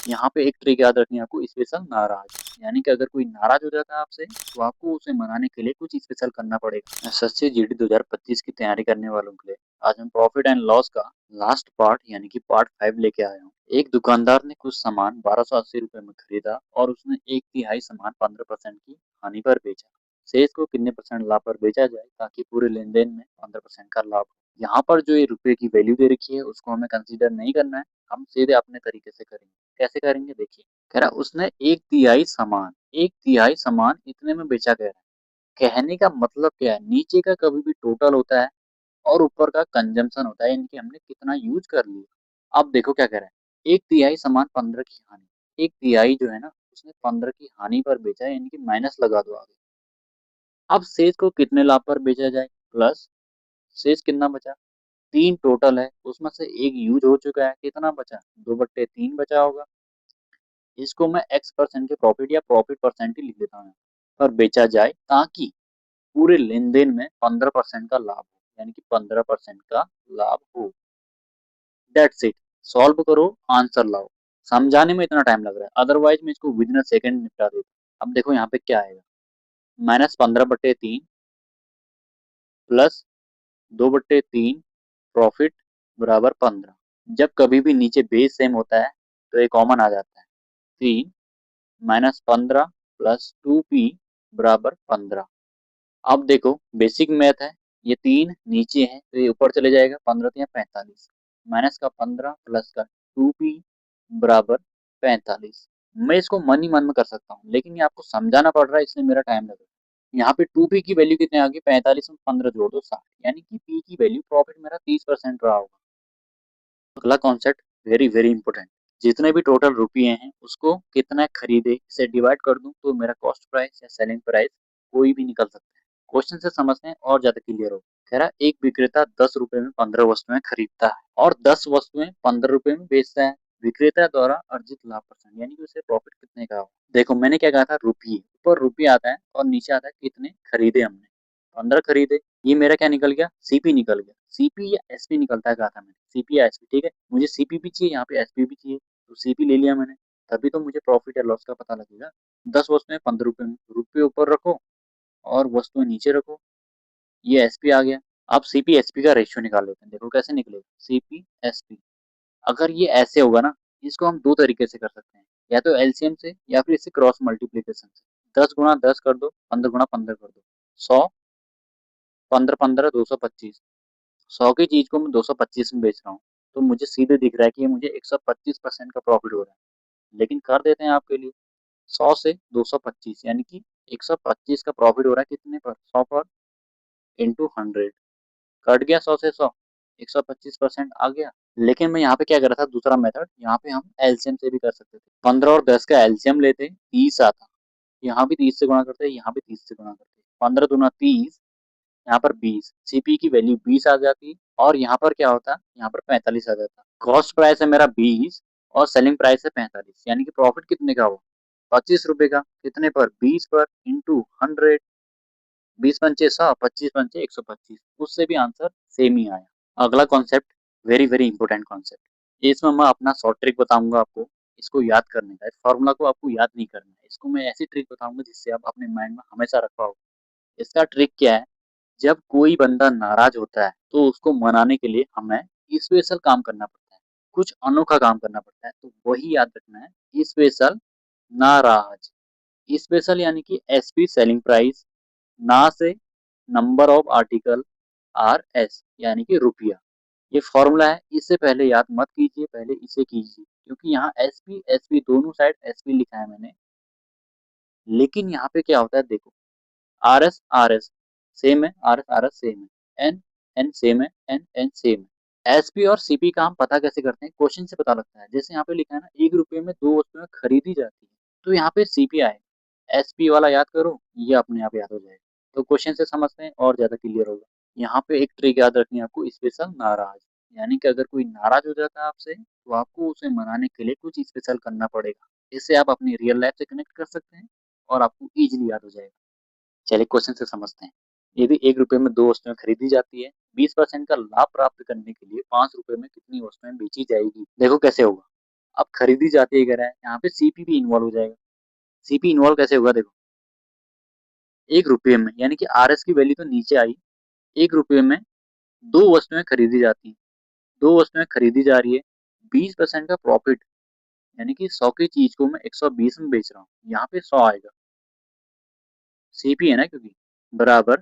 यहाँ पे एक ट्रिक याद रखनी है आपको, स्पेशल नाराज, यानी कि अगर कोई नाराज हो जाता है आपसे तो आपको उसे मनाने के लिए कुछ स्पेशल करना पड़ेगा। सच्चे जीडी 2025 की तैयारी करने वालों के लिए आज हम प्रॉफिट एंड लॉस का लास्ट पार्ट यानी कि पार्ट 5 लेके आया हूँ। एक दुकानदार ने कुछ सामान 1280 रुपए में खरीदा और उसने एक तिहाई सामान 15% की हानि पर बेचा। शेष को कितने परसेंट लाभ पर बेचा जाए ताकि पूरे लेन देन में 15% का लाभ हो। यहाँ पर जो ये रुपए की वैल्यू दे रखी है उसको हमें कंसीडर नहीं करना है, हम सीधे अपने तरीके से करेंगे। कैसे करेंगे देखिए, कह रहा उसने एक तिहाई सामान इतने में बेचा कह रहा है। कहने का मतलब क्या है, नीचे का कभी भी टोटल होता है और ऊपर का कंजम्पशन होता है, इनकी हमने कितना यूज कर लिया। अब देखो क्या कह रहा है, एक तिहाई सामान 15 की हानि, एक तिहाई जो है ना उसने 15 की हानि पर बेचा है, इनकी माइनस लगा दो आगे। अब शेष को कितने लाभ पर बेचा जाए, प्लस शेष कितना बचा, तीन टोटल है उसमें से एक यूज हो चुका है, कितना बचा, 2/3 बचा होगा। इसको मैं एक्स परसेंट के प्रॉफिट या प्रॉफिट परसेंट ही लिख देता हूँ पर बेचा जाए ताकि पूरे लेन देन में 15% का लाभ हो, यानी कि 15% का लाभ हो। दैट्स इट, सॉल्व करो, आंसर लाओ। समझाने में इतना टाइम लग रहा है, अदरवाइज मैं इसको विद इन अ सेकेंड निपटा देता। अब देखो यहाँ पे क्या आएगा, -15/3 प्लस 2/3 प्रॉफिट बराबर 15। जब कभी भी नीचे बेस सेम होता है तो ये कॉमन आ जाता है, 3 -15 प्लस 2p बराबर 15। अब देखो बेसिक मैथ है, ये 3 नीचे है तो ये ऊपर चले जाएगा, 15 या 45, माइनस का 15 प्लस का 2p बराबर 45। मैं इसको मन ही मन में कर सकता हूँ लेकिन ये आपको समझाना पड़ रहा है इसलिए मेरा टाइम लग रहा है। यहाँ पे 2p की वैल्यू कितने आ गई, 45 में 15 जोड़ दो 60, यानी कि p की वैल्यू प्रॉफिट मेरा 30% रहा होगा। अगला कॉन्सेप्ट वेरी वेरी इंपॉर्टेंट, जितने भी टोटल रुपये हैं उसको कितना खरीदे इसे डिवाइड कर दूं तो मेरा कॉस्ट प्राइस या सेलिंग प्राइस कोई भी निकल सकता है। क्वेश्चन से समझते हैं और ज्यादा क्लियर हो। कह रहा एक विक्रेता 10 रुपए में 15 वस्तुएं खरीदता है और 10 वस्तुएं 15 रुपए में बेचता है। विक्रेता द्वारा अर्जित लाभ परसेंट, यानी कि उसे प्रॉफिट कितने का हो। देखो मैंने क्या कहा था, रुपये ऊपर रुपये आता है और नीचे आता है कितने खरीदे हमने, 15 खरीदे। ये मेरा क्या निकल गया, सीपी निकल गया। सीपी या एसपी निकलता है कहा था मैंने, सीपी या एसपी, ठीक है। मुझे सीपी भी चाहिए, यहाँ पे एसपी भी चाहिए, तो सीपी ले लिया मैंने। तभी तो मुझे प्रॉफिट या लॉस का पता लगेगा। 10 वस्तुएं 15 रुपए में, रुपये ऊपर रखो और वस्तुएं नीचे रखो, ये एसपी आ गया। अब सीपी एसपी का रेशियो निकाल लेते हैं, देखो कैसे निकलेगा, सीपी एसपी। अगर ये ऐसे होगा ना, इसको हम दो तरीके से कर सकते हैं, या तो एलसीएम से या फिर इससे क्रॉस मल्टीप्लीकेशन से। 10 × 10 कर दो, 15 × 15 कर दो, 100, 15 × 15 225। 100 की चीज को मैं 225 में बेच रहा हूँ तो मुझे सीधे दिख रहा है कि ये मुझे 125% का प्रॉफिट हो रहा है। लेकिन कर देते हैं आपके लिए, 100 से 225 यानी कि 125 का प्रॉफिट हो रहा है कितने पर, 100 पर, इंटू 100। कट गया 100 से 100, 125% आ गया। लेकिन मैं यहाँ पे क्या कर रहा था, दूसरा मेथड, यहाँ पे हम एलसीएम से भी कर सकते थे। 15 और 10 का एलसीएम लेते, 30 आता, यहाँ भी 30 से गुणा करते, यहाँ भी 30 से गुणा करते, 15 दूना 30, यहाँ पर 20, सीपी की वैल्यू 20 आ जाती और यहाँ पर क्या होता, यहाँ पर 45 आ जाता। कॉस्ट प्राइस है मेरा 20 और सेलिंग प्राइस है 45, यानी कि प्रॉफिट कितने का हुआ, 25 रुपए का। कितने पर, 20 पर, इंटू 100, 20 पंचे 100, 25 पंचे 125, उससे भी आंसर सेम ही आया। अगला concept very very important concept, इसमें मैं अपना शॉर्ट ट्रिक बताऊंगा आपको, इसको याद करने का। इस फॉर्मूला को आपको याद नहीं करना है, इसको मैं ऐसी ट्रिक बताऊंगा जिससे आप अपने माइंड में हमेशा रख पाओ। इसका ट्रिक क्या है, जब कोई बंदा नाराज होता है तो उसको मनाने के लिए हमें स्पेशल काम करना पड़ता है, कुछ अनोखा काम करना पड़ता है, तो वही याद रखना है, स्पेशल नाराज। स्पेशल यानी कि एसपी सेलिंग प्राइस, ना से number of article, R S यानी कि रुपया। ये फॉर्मूला है, इससे पहले याद मत कीजिए, पहले इसे कीजिए, क्योंकि यहाँ एसपी एसपी दोनों साइड एसपी लिखा है मैंने। लेकिन यहाँ पे क्या होता है देखो, आर एस सेम है, आर एस सेम है, एन एन सेम है, एन एन सेम है। एसपी और सीपी का हम पता कैसे करते हैं, क्वेश्चन से पता लगता है। जैसे यहाँ पे लिखा है ना, 1 रुपये में 2 वस्तुएं खरीदी जाती है, तो यहाँ पे सीपी आएगा। एसपी वाला याद करो, ये अपने आप याद हो जाएगा। तो क्वेश्चन से समझते हैं और ज्यादा क्लियर होगा। यहाँ पे एक ट्रिक याद रखनी है आपको, स्पेशल नाराज, यानी कि अगर कोई नाराज हो जाता है आपसे तो आपको उसे मनाने के लिए कुछ स्पेशल करना पड़ेगा। इससे आप अपनी रियल लाइफ से कनेक्ट कर सकते हैं और आपको इजीली याद हो जाएगा। चलिए क्वेश्चन से समझते हैं। यदि 1 रुपये में 2 वस्तुएं खरीदी जाती है, 20% का लाभ प्राप्त करने के लिए 5 रुपए में कितनी वस्तुएं बेची जाएगी। देखो कैसे होगा, अब खरीदी जाती है कह रहा है, यहाँ पे सीपी भी इन्वॉल्व हो जाएगा। सीपी इन्वॉल्व कैसे होगा देखो, 1 रुपये में, यानी कि आरएस की वैल्यू तो नीचे आई, 1 रुपये में 2 वस्तुएं खरीदी जाती हैं, 2 वस्तुएं खरीदी जा रही है, 20% का प्रॉफिट, यानी कि 100 की चीज को मैं 120 में बेच रहा हूँ, यहाँ पे 100 आएगा, सीपी है ना क्योंकि, बराबर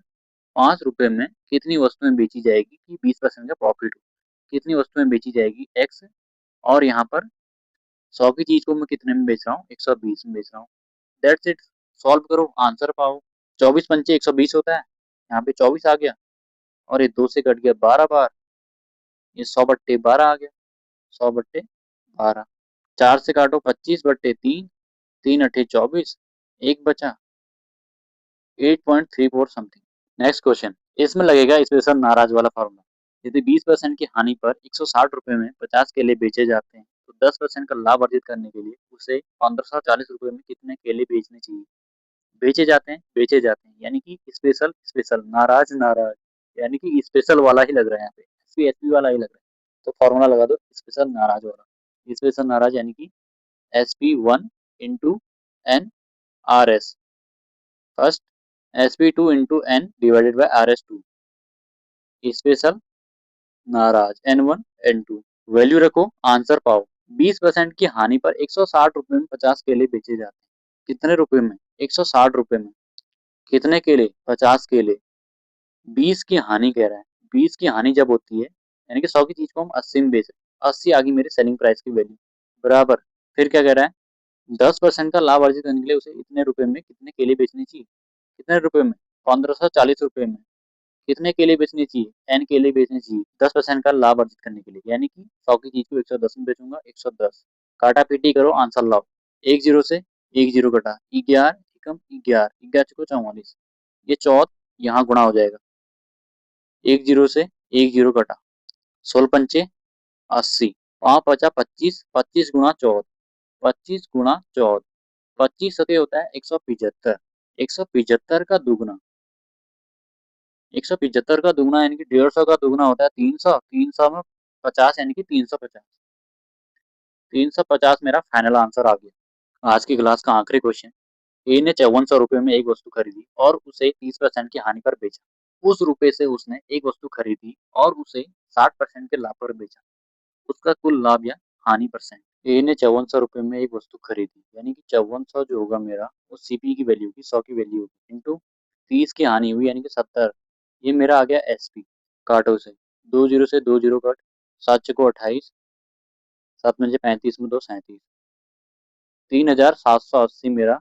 5 रुपए में कितनी वस्तुएं बेची जाएगी कि 20% का प्रॉफिट हो, कितनी वस्तुएं बेची जाएगी एक्स, और यहाँ पर 100 की चीज को मैं कितने में बेच रहा हूँ, 120 में बेच रहा हूँ। दैट्स इट, सॉल्व करो आंसर पाओ। 24 पंचे 120 होता है, यहाँ पे 24 आ गया, और ये 2 से कट गया 12 बार, ये 100/12 आ गया, 100/12, 4 से काटो 25/3, 3 × 8 = 24, एक बचा 8.34 समथिंग। नेक्स्ट क्वेश्चन, इसमें लगेगा स्पेशल नाराज वाला फॉर्मूला। यदि 20% की हानि पर 160 रुपए में 50 केले बेचे जाते हैं तो 10% का लाभ अर्जित करने के लिए उसे 1540 रुपए में कितने केले बेचने चाहिए। बेचे जाते हैं यानी कि स्पेशल स्पेशल, नाराज नाराज, यानी कि स्पेशल वाला ही लग रहा है, यहाँ पे एसपी एसपी वाला ही लग रहा है, तो फॉर्मूला लगा दो स्पेशल नाराज वाला। स्पेशल नाराज यानी कि SP1 × NRS, first SP2 × N/RS2, special नाराज N1 N2। वैल्यू रखो आंसर पाओ। 20% की हानि पर 160 रुपए में 50 केले बेचे जाते हैं, कितने रुपए में, 160 रुपए में, कितने केले, 50 केले। 20 की हानि कह रहा है, 20 की हानि जब होती है यानी कि 100 की चीज को हम 80 में बेच रहे हैं, 80 आ गई मेरी सेलिंग प्राइस की वैल्यू, बराबर, फिर क्या कह रहा है, 10% का लाभ अर्जित करने के लिए उसे इतने रुपए में कितने केले बेचने चाहिए, कितने रुपए में, 1540 रुपए में, कितने केले बेचने चाहिए, एन केले बेचने चाहिए 10% का लाभ अर्जित करने के लिए, यानी कि 100 की चीज को 110 में बेचूंगा, 110, काटा पीटी करो आंसर लाओ। एक जीरो से एक जीरो कटा, 11 एकम 11, 11 को 44, ये 14 यहाँ गुणा हो जाएगा, एक जीरो से एक जीरो कटा, 16 पंचे 80, 5 × 5 = 25, 25 × 14, 25 × 14, 25 सतह होता है 175, 175 का दुगना, 175 का दुगना यानी कि 150 का दुगना होता है 300, 300 में 50 यानी कि 350, 350 मेरा फाइनल आंसर आ गया। आज की क्लास का आखिरी क्वेश्चन, ए ने 5400 रुपए में एक वस्तु खरीदी और उसे 30% की हानि पर बेचा, उस रुपए से उसने एक वस्तु खरीदी और उसे 60% के लाभ पर बेचा, उसका कुल लाभ या हानि परसेंट। ए ने 5400 रुपए में एक वस्तु खरीदी, यानी कि 5400 जो होगा मेरा वो सीपी की वैल्यू की 100 की वैल्यू होगी, इंटू 30 की हानि हुई यानी कि 70, ये मेरा आ गया एसपी। काटो से, 2 जीरो से 2 जीरो कट, 7 को 28, 7 में से 35 में 2 37, 3780 मेरा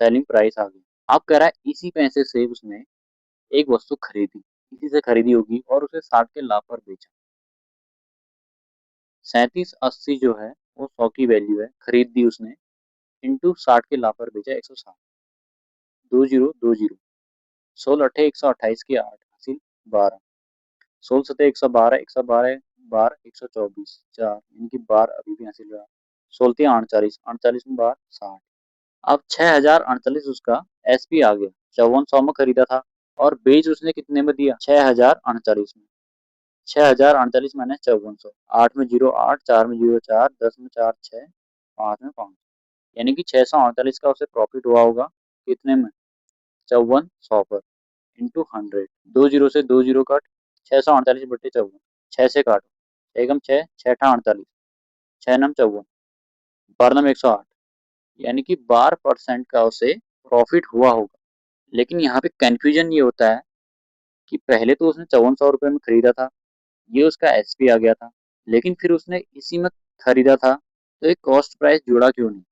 सेलिंग प्राइस आ गया। अब कह रहा है इसी पैसे से उसने एक वस्तु खरीदी, इसी से खरीदी होगी और उसे 60 के लाभ पर बेचा। 3780 जो है वो 100 की वैल्यू है, खरीद दी उसने, इंटू 60 के लाभ पर बेचा 160, 2 जीरो 2 जीरो, 16 अठे 128 की 8 हासिल 12, 16 सतह 112, 112 बार 124, 4 इनकी बार अभी भी हासिल रहा, 16 38, 38 में बार 60। अब 6048 उसका एसपी आ गया, 5400 में खरीदा था और बेच उसने कितने में दिया, 6048 में, 6048 माइनस 5400, 8 में 0 8, 4 में 0 4, 10 में 4 6, 5 में 5, यानी कि 648 का उसे प्रॉफिट हुआ होगा कितने में, 5400 पर, इंटू 100, 2 जीरो से 2 जीरो कट, 648/54, 6 से काटो, एकम 6, 6 × 48, 6 नम 54, 12 नम 108, यानी कि 12% का उसे प्रॉफिट हुआ होगा। लेकिन यहाँ पे कंफ्यूजन ये होता है कि पहले तो उसने 5400 रुपये में खरीदा था, ये उसका एसपी आ गया था, लेकिन फिर उसने इसी में खरीदा था, तो ये कॉस्ट प्राइस जुड़ा क्यों नहीं,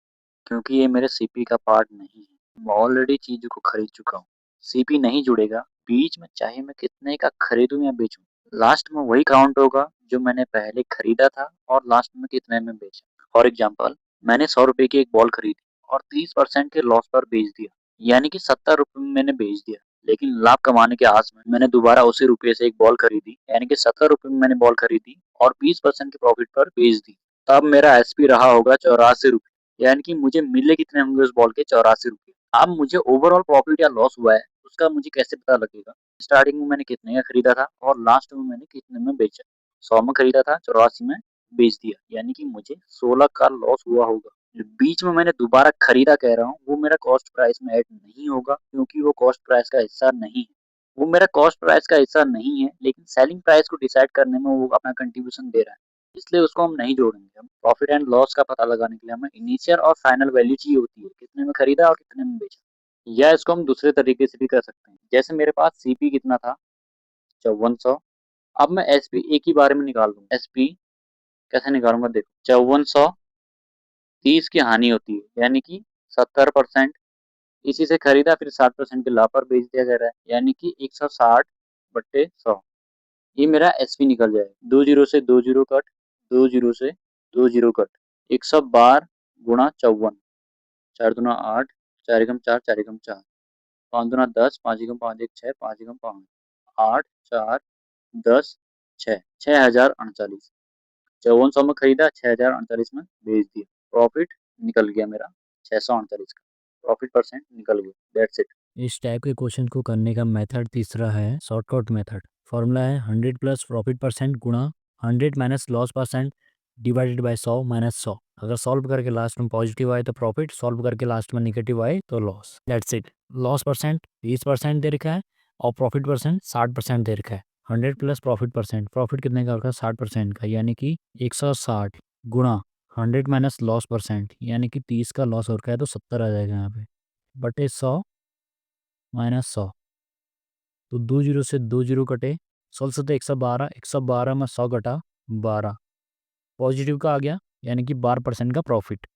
क्योंकि ये मेरे सीपी का पार्ट नहीं है, मैं ऑलरेडी चीजों को खरीद चुका हूँ, सीपी नहीं जुड़ेगा बीच में, चाहे मैं कितने का खरीदूं या बेचूं, लास्ट में वही काउंट होगा जो मैंने पहले खरीदा था और लास्ट में कितने में बेचा। फॉर एग्जाम्पल, मैंने 100 रुपए की एक बॉल खरीदी और 30% के लॉस पर बेच दिया, यानी कि 70 रुपए में मैंने बेच दिया, लेकिन लाभ कमाने के आस में मैंने दोबारा उसी रुपये से एक बॉल खरीदी, यानी कि 70 रुपए में मैंने बॉल खरीदी और 20% के प्रॉफिट पर बेच दी, तब मेरा एसपी रहा होगा 84 रुपये, यानी कि मुझे मिले कितने होंगे उस बॉल के, 84 रुपये। अब मुझे ओवरऑल प्रॉफिट या लॉस हुआ है उसका मुझे कैसे पता लगेगा, स्टार्टिंग में मैंने कितने का खरीदा था और लास्ट में मैंने कितने में बेचा, 100 में खरीदा था, 84 में बेच दिया, यानी कि मुझे 16 का लॉस हुआ होगा। जो बीच में मैंने दोबारा खरीदा कह रहा हूँ, वो मेरा कॉस्ट प्राइस में ऐड नहीं होगा, क्योंकि वो कॉस्ट प्राइस का हिस्सा नहीं है। वो मेरा कॉस्ट प्राइस का हिस्सा नहीं है, लेकिन सेलिंग प्राइस को डिसाइड करने में वो अपना कंट्रीब्यूशन दे रहा है, इसलिए उसको हम नहीं जोड़ेंगे। हम प्रॉफिट एंड लॉस का पता लगाने के लिए हमें इनिशियल और फाइनल वैल्यू चाहिए होती है, कितने में खरीदा और कितने में बेचा। या इसको हम दूसरे तरीके से भी कर सकते हैं, जैसे मेरे पास सीपी कितना था, 5400। अब मैं एसपी एक ही बारे में निकाल दूंगा। एसपी कैसे निकालूंगा, देखो 5400, 30 की हानि होती है, यानी कि 70%। इसी से खरीदा, फिर 60% के लाभ पर बेच दिया गया है, यानी कि 160/100। ये मेरा एसपी निकल जाएगा। 20 से 20 कट, 20 से 20 कट, 112 गुणा 54, 4 दूना 8, 4 एकम 4, 4 एकम 4, 5 दूना 10, 5 एकम 5 एक 6, 5 एकम 5, 8, 4, 10, 6, 6038। 5400 में खरीदा, 6038 में बेच दिया, प्रॉफिट निकल गया मेरा 638 का। प्रॉफिट परसेंट निकल गया, दैट्स इट। इस टाइप के क्वेश्चन को करने का मेथड तीसरा है शॉर्टकट मेथड। फॉर्मूला है 100 प्लस प्रॉफिट परसेंट गुणा 100 minus loss percent divided by 100 minus 100। अगर सॉल्व करके लास्ट में पॉजिटिव आए तो प्रॉफिट, सॉल्व करके लास्ट में नेगेटिव आए तो loss. That's it. Loss percent 20% दे रखा है और प्रॉफिट परसेंट 60% दे रखा है। 100 प्लस प्रॉफिट परसेंट, प्रॉफिट कितने का होगा 60% का, यानी कि 160 गुणा 100 माइनस लॉस परसेंट, यानी कि 30 का लॉस हो रखा है तो 70 आ जाएगा यहाँ पे, बटे 100 माइनस 100। तो 20 से 20 कटे, 16 से 112, 112 में 100 घटा 12, पॉजिटिव का आ गया, यानी कि 12% का प्रॉफिट।